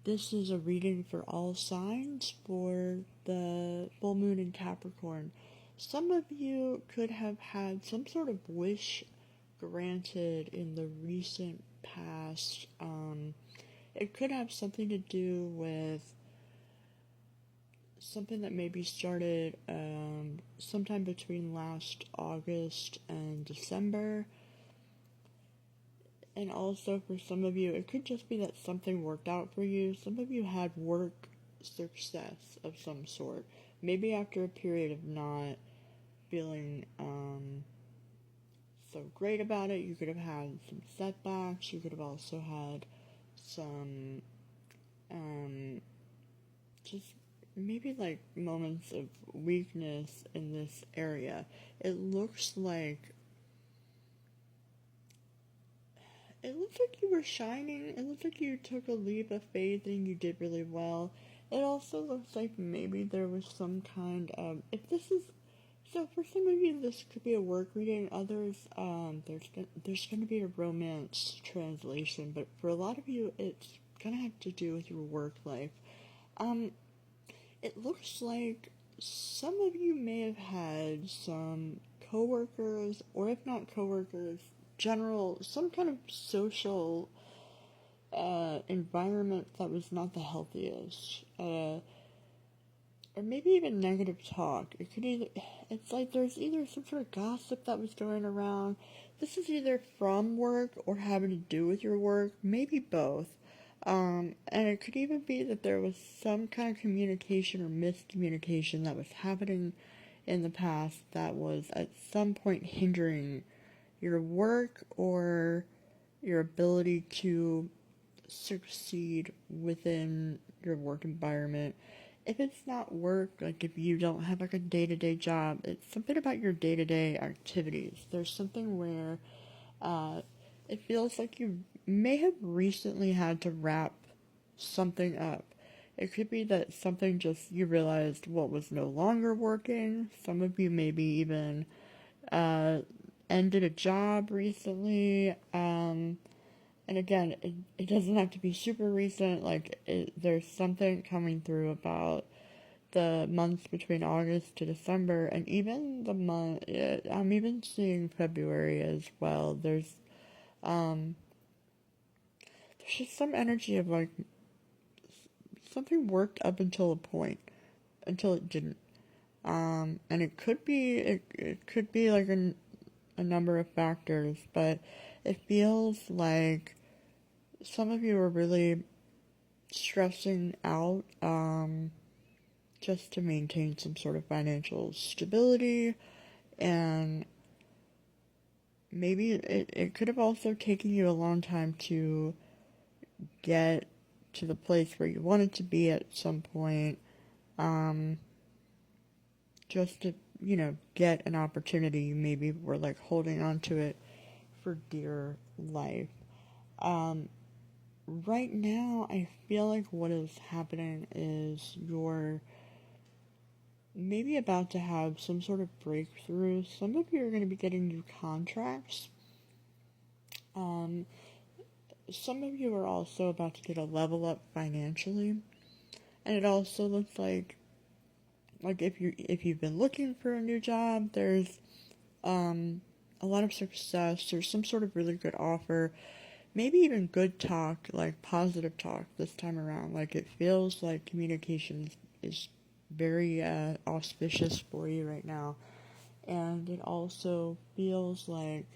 This is a reading for all signs for the full moon in Capricorn. Some of you could have had some sort of wish granted in the recent past. It could have something to do with something that maybe started sometime between last August and December. And also, for some of you, it could just be that something worked out for you. Some of you had work success of some sort. Maybe after a period of not feeling so great about it, you could have had some setbacks. You could have also had some just maybe like moments of weakness in this area. It looks like you were shining. It looks like you took a leap of faith and you did really well. It also looks like maybe there was some kind of, if this is, so for some of you this could be a work reading. Others, there's gonna be a romance translation, but for a lot of you it's gonna have to do with your work life. It looks like some of you may have had some coworkers, or if not coworkers, some kind of social environment that was not the healthiest. Or maybe even negative talk. It's like there's either some sort of gossip that was going around. This is either from work or having to do with your work, maybe both. And it could even be that there was some kind of communication or miscommunication that was happening in the past that was at some point hindering your work or your ability to succeed within your work environment. If it's not work, like if you don't have like a day-to-day job, it's something about your day-to-day activities. There's something where it feels like you may have recently had to wrap something up. It could be that something just you realized what was no longer working. Some of you maybe even ended a job recently. And again, it doesn't have to be super recent. There's something coming through about the months between August to December, and even I'm even seeing February as well. There's just some energy of like something worked up until a point, until it didn't. And it could be like a number of factors, but it feels like some of you are really stressing out just to maintain some sort of financial stability, and maybe it could have also taken you a long time to get to the place where you wanted to be at some point, just to, get an opportunity. You maybe were like holding on to it for dear life. Right now, I feel like what is happening is you're maybe about to have some sort of breakthrough. Some of you are going to be getting new contracts. Some of you are also about to get a level up financially. And it also looks like if you've been looking for a new job, there's a lot of success. There's some sort of really good offer. Maybe even good talk, like positive talk this time around. Like it feels like communication is very auspicious for you right now. And it also feels like,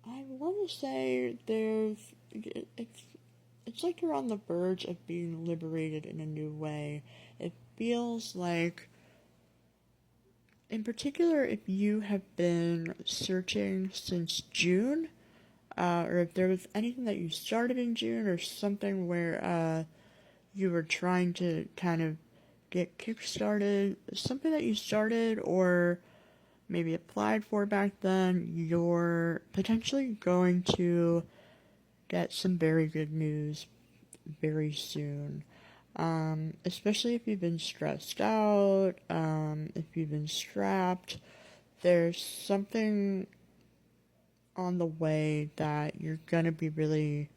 I want to say it's like you're on the verge of being liberated in a new way. It feels like, in particular, if you have been searching since June, or if there was anything that you started in June, or something where you were trying to kind of get kick-started, something that you started or maybe applied for back then, you're potentially going to get some very good news very soon. Especially if you've been stressed out, if you've been strapped, there's something on the way that you're gonna be really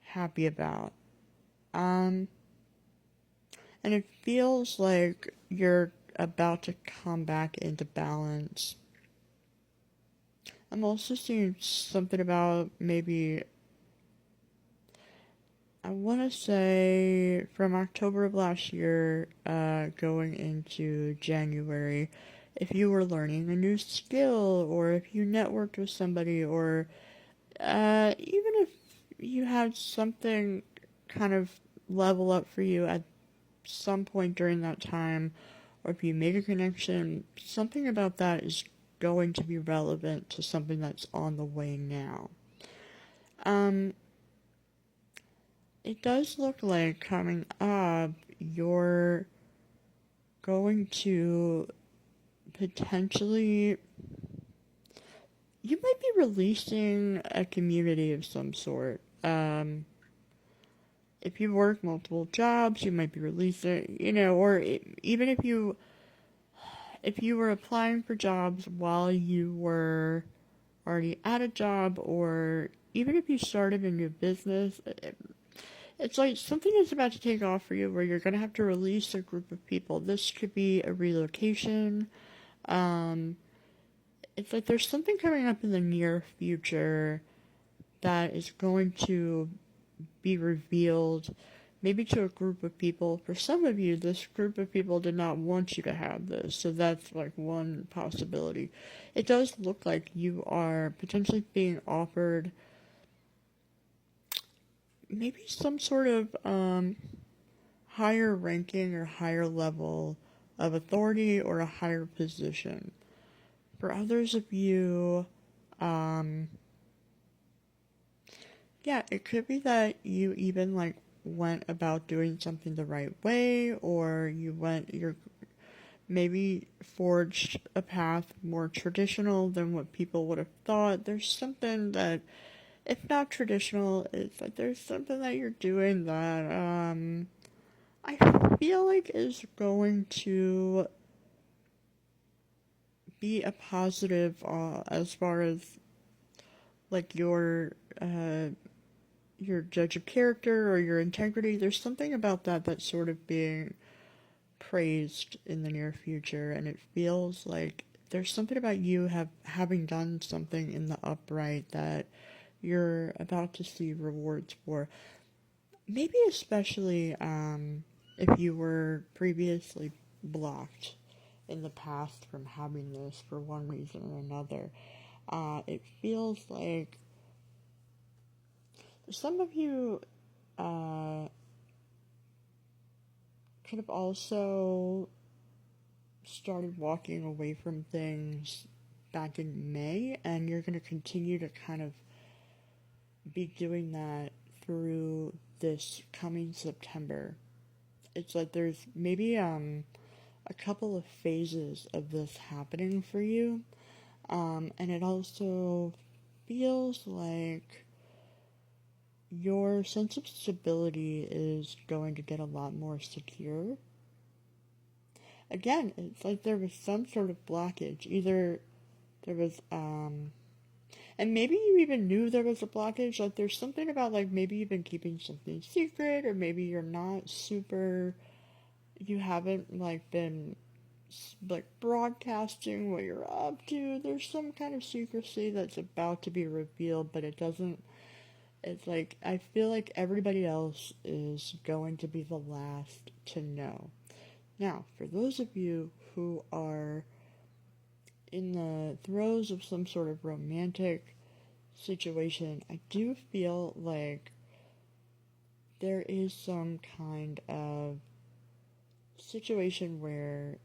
happy about. And it feels like you're about to come back into balance. I'm also seeing something about maybe, I want to say from October of last year, going into January, if you were learning a new skill, or if you networked with somebody, or even if you had something kind of level up for you at some point during that time, or if you made a connection, something about that is going to be relevant to something that's on the way now. Um, it does look like coming up, you're going to potentially, you might be releasing a community of some sort. If you work multiple jobs, you might be releasing, or even if you were applying for jobs while you were already at a job, or even if you started a new business, it's like something is about to take off for you where you're going to have to release a group of people. This could be a relocation. Um, it's like there's something coming up in the near future that is going to be revealed, maybe to a group of people. For some of you, this group of people did not want you to have this, so that's like one possibility. It does look like you are potentially being offered maybe some sort of higher ranking or higher level of authority, or a higher position. For others of you, yeah, it could be that you even like went about doing something the right way, or you're maybe forged a path more traditional than what people would have thought. There's something that, if not traditional, it's like there's something that you're doing that I feel like is going to be a positive, as far as like your judge of character or your integrity. There's something about that that's sort of being praised in the near future, and it feels like there's something about you having done something in the upright that you're about to see rewards for. Maybe especially if you were previously blocked in the past from having this for one reason or another. It feels like some of you could have also started walking away from things back in May, and you're going to continue to kind of be doing that through this coming September. It's like there's maybe a couple of phases of this happening for you, and it also feels like your sense of stability is going to get a lot more secure. Again, it's like there was some sort of blockage. Either there was, and maybe you even knew there was a blockage. Like there's something about like maybe you've been keeping something secret, or maybe you're not super, you haven't like been like broadcasting what you're up to. There's some kind of secrecy that's about to be revealed, but it doesn't, it's like I feel like everybody else is going to be the last to know. Now, for those of you who are in the throes of some sort of romantic situation, I do feel like there is some kind of situation where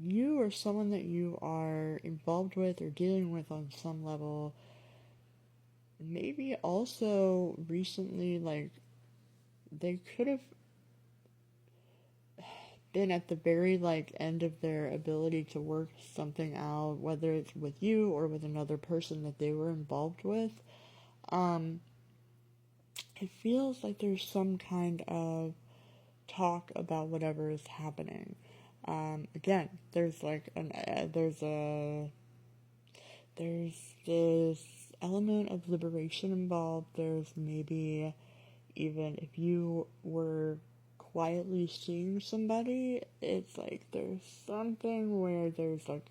you or someone that you are involved with or dealing with on some level, maybe also recently, like they could have been at the very like end of their ability to work something out, whether it's with you or with another person that they were involved with. It feels like there's some kind of talk about whatever is happening. Again, there's like there's this element of liberation involved. There's maybe even if you were quietly seeing somebody, it's like there's something where there's like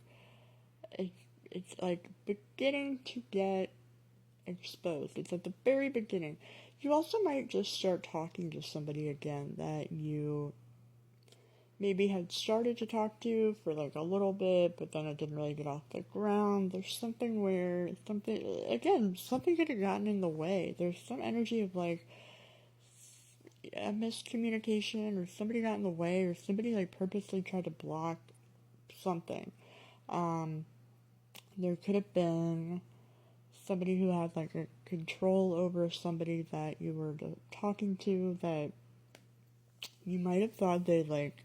it, it's like beginning to get exposed. It's at the very beginning. You also might just start talking to somebody again that you maybe had started to talk to for like a little bit, but then it didn't really get off the ground. There's something where something could have gotten in the way. There's some energy of like a miscommunication, or somebody got in the way, or somebody like purposely tried to block something. Um, there could have been somebody who had like a control over somebody that you were talking to, that you might have thought they like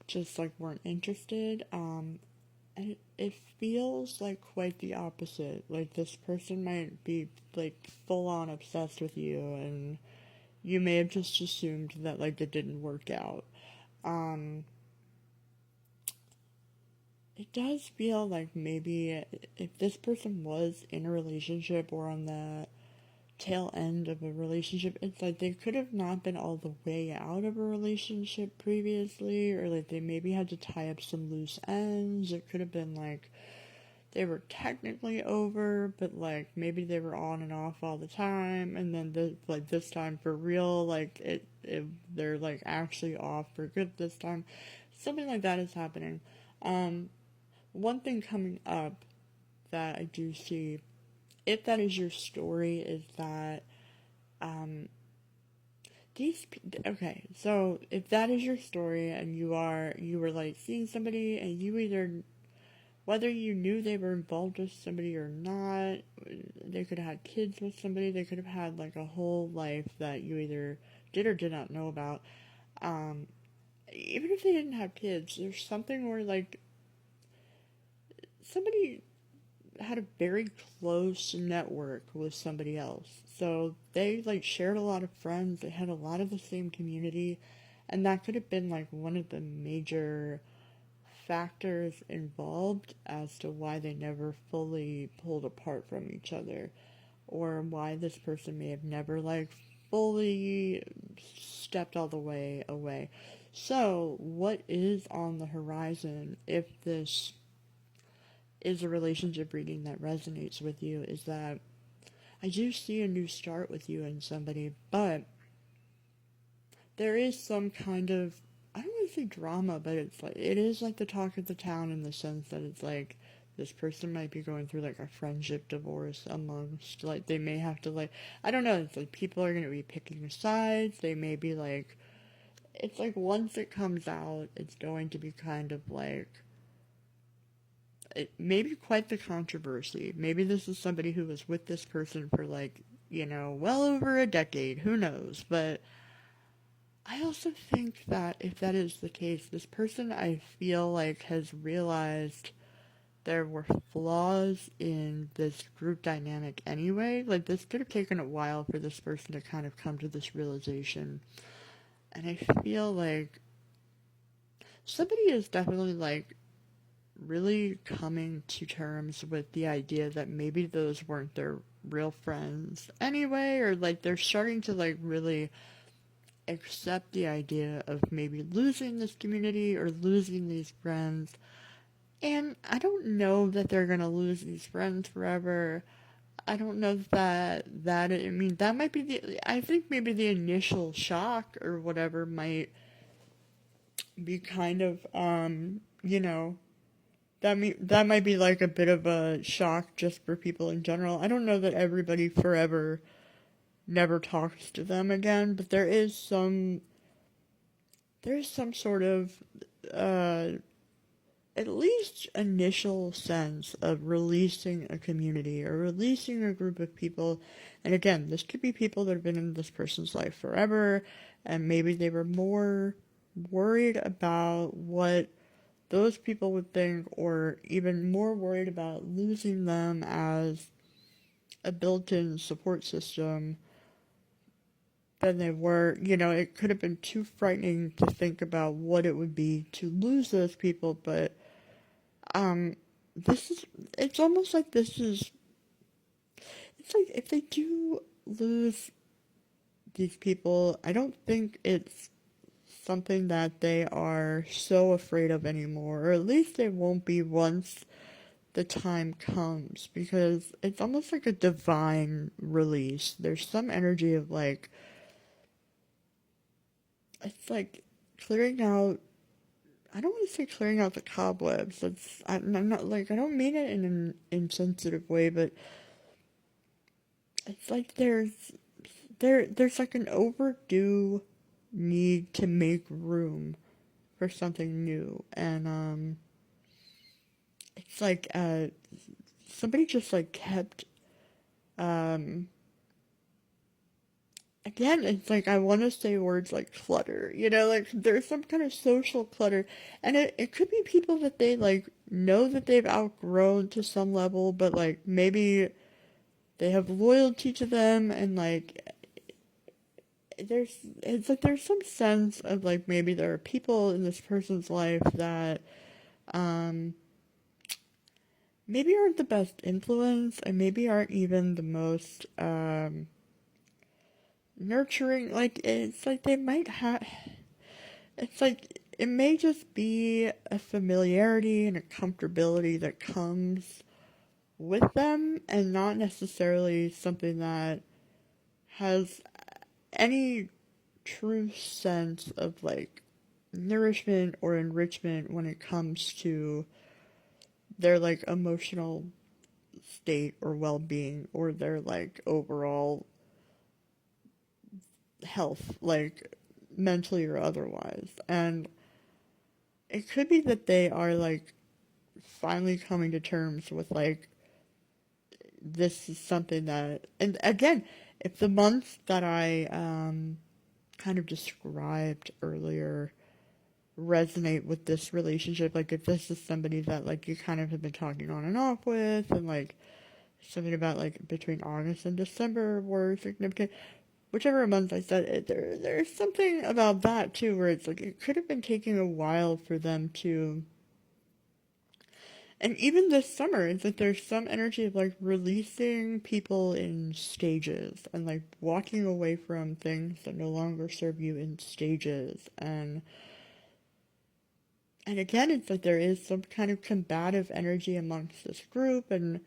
just like weren't interested. And it feels like quite the opposite. Like this person might be like full on obsessed with you, and you may have just assumed that like it didn't work out. Um, it does feel like maybe if this person was in a relationship or on the tail end of a relationship, it's like they could have not been all the way out of a relationship previously, or like they maybe had to tie up some loose ends. It could have been like they were technically over, but like maybe they were on and off all the time, and then this time for real, like they're like actually off for good this time. Something like that is happening. Um, One thing coming up that I do see, if that is your story, is that um, okay, so if that is your story and you were like seeing somebody, and you either, whether you knew they were involved with somebody or not, they could have had kids with somebody, they could have had like a whole life that you either did or did not know about. Um, Even if they didn't have kids, there's something where like somebody had a very close network with somebody else. So they like shared a lot of friends, they had a lot of the same community, and that could have been like one of the major factors involved as to why they never fully pulled apart from each other, or why this person may have never like fully stepped all the way away. So, what is on the horizon if this is a relationship reading that resonates with you is that I do see a new start with you and somebody, but there is some kind of, I don't want to say drama, but it is like the talk of the town, in the sense that it's like this person might be going through like a friendship divorce amongst, like they may have to like, I don't know, it's like people are going to be picking sides. They may be like, it's like once it comes out, it's going to be kind of like, it may be quite the controversy. Maybe this is somebody who was with this person for like, well over a decade. Who knows? But I also think that if that is the case, this person, I feel like, has realized there were flaws in this group dynamic anyway. Like, this could have taken a while for this person to kind of come to this realization. And I feel like somebody is definitely like really coming to terms with the idea that maybe those weren't their real friends anyway, or like they're starting to like really accept the idea of maybe losing this community or losing these friends. And I don't know that they're gonna lose these friends forever. I don't know I mean, that might be I think maybe the initial shock or whatever might be kind of, that might be like a bit of a shock just for people in general. I don't know that everybody forever never talks to them again, but there's some sort of uh at least initial sense of releasing a community or releasing a group of people. And again, this could be people that have been in this person's life forever, and maybe they were more worried about what those people would think, or even more worried about losing them as a built-in support system than they were. It could have been too frightening to think about what it would be to lose those people, but um, it's almost like it's like if they do lose these people, I don't think it's something that they are so afraid of anymore, or at least they won't be once the time comes, because it's almost like a divine release. There's some energy of like, it's like clearing out, I don't want to say clearing out the cobwebs. I'm not like, I don't mean it in an insensitive way, but it's like there's like an overdue need to make room for something new. And it's like somebody just like kept um again, it's like I want to say words like clutter, like there's some kind of social clutter, and it could be people that they like know that they've outgrown to some level, but like maybe they have loyalty to them, and like it's like there's some sense of like maybe there are people in this person's life that um maybe aren't the best influence, and maybe aren't even the most nurturing. Like it's like they might have, it's like it may just be a familiarity and a comfortability that comes with them, and not necessarily something that has any true sense of like nourishment or enrichment when it comes to their like emotional state or well-being, or their like overall health, like mentally or otherwise. And it could be that they are like finally coming to terms with like, this is something that, and again, if the months that I kind of described earlier resonate with this relationship, like if this is somebody that like you kind of have been talking on and off with, and like something about like between August and December were significant, whichever month I said it, there's something about that too, where it's like it could have been taking a while for them to. And even this summer, it's like there's some energy of like releasing people in stages, and like walking away from things that no longer serve you in stages. And again, it's like there is some kind of combative energy amongst this group, and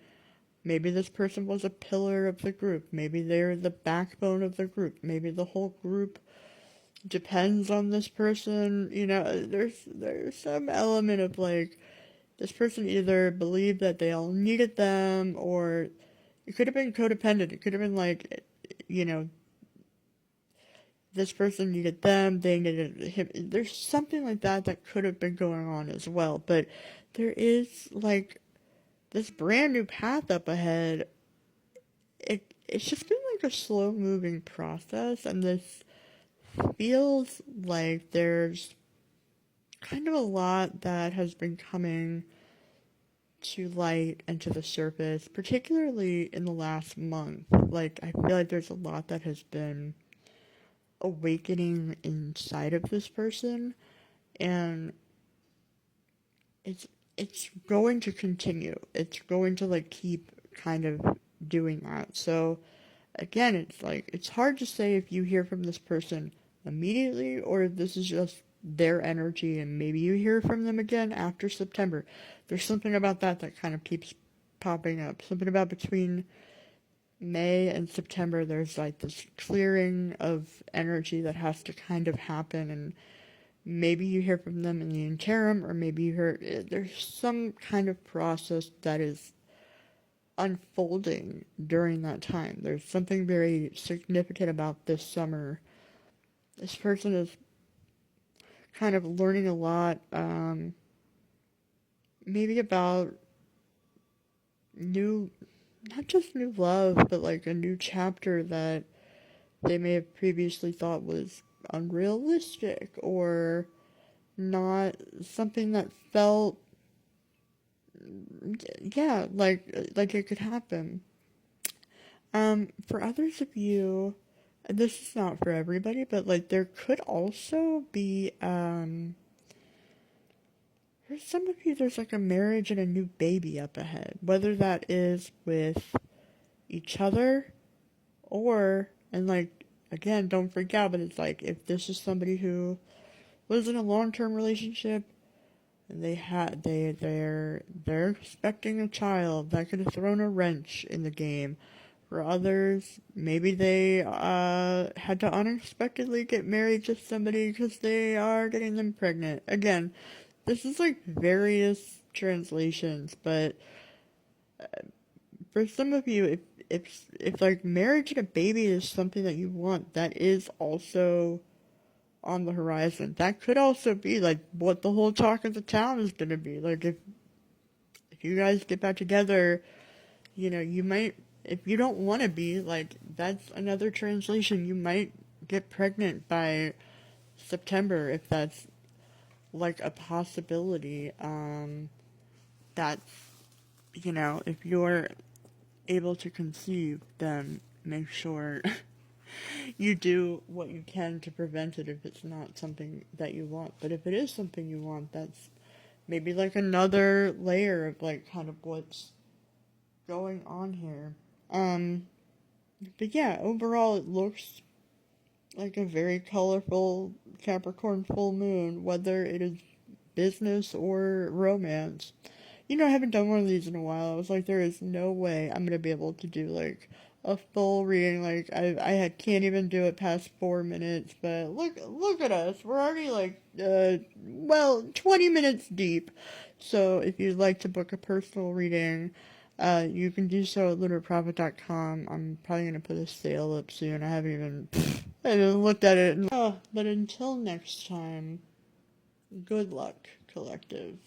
maybe this person was a pillar of the group. Maybe they're the backbone of the group. Maybe the whole group depends on this person. There's some element of like, this person either believed that they all needed them, or it could have been codependent. It could have been like, you know, this person needed them, they needed him. There's something like that that could have been going on as well. But there is like this brand new path up ahead. It's just been like a slow moving process, and this feels like there's kind of a lot that has been coming to light and to the surface, particularly in the last month. Like, I feel like there's a lot that has been awakening inside of this person, and it's going to continue. It's going to like keep kind of doing that. So again, it's like it's hard to say if you hear from this person immediately, or if this is just their energy and maybe you hear from them again after September. There's something about that kind of keeps popping up. Something about between May and September, there's like this clearing of energy that has to kind of happen, and maybe you hear from them in the interim, or maybe you hear, there's some kind of process that is unfolding during that time. There's something very significant about this summer. This person is kind of learning a lot, maybe about new, not just new love, but like a new chapter that they may have previously thought was unrealistic, or not something that felt, yeah, like it could happen. For others of you, and this is not for everybody, but like there could also be, for some of you, there's like a marriage and a new baby up ahead, whether that is with each other, or, and like again, don't freak out, but it's like, if this is somebody who was in a long-term relationship, and they're expecting a child, that could have thrown a wrench in the game. For others, maybe they had to unexpectedly get married to somebody because they are getting them pregnant. Again, this is like various translations, but for some of you, if like marriage and a baby is something that you want, that is also on the horizon. That could also be like what the whole talk of the town is gonna be. Like if you guys get back together, you might, if you don't want to be, like, that's another translation. You might get pregnant by September if that's like a possibility. That's, if you're able to conceive, then make sure you do what you can to prevent it if it's not something that you want. But if it is something you want, that's maybe like another layer of like kind of what's going on here. But yeah, overall it looks like a very colorful Capricorn full moon, whether it is business or romance. I haven't done one of these in a while. I was like, there is no way I'm gonna be able to do like a full reading. Like can't even do it past 4 minutes. But look at us. We're already like 20 minutes deep. So if you'd like to book a personal reading, you can do so at lunaprofit.com. I'm probably gonna put a sale up soon. I haven't looked at it. But until next time, good luck, collective.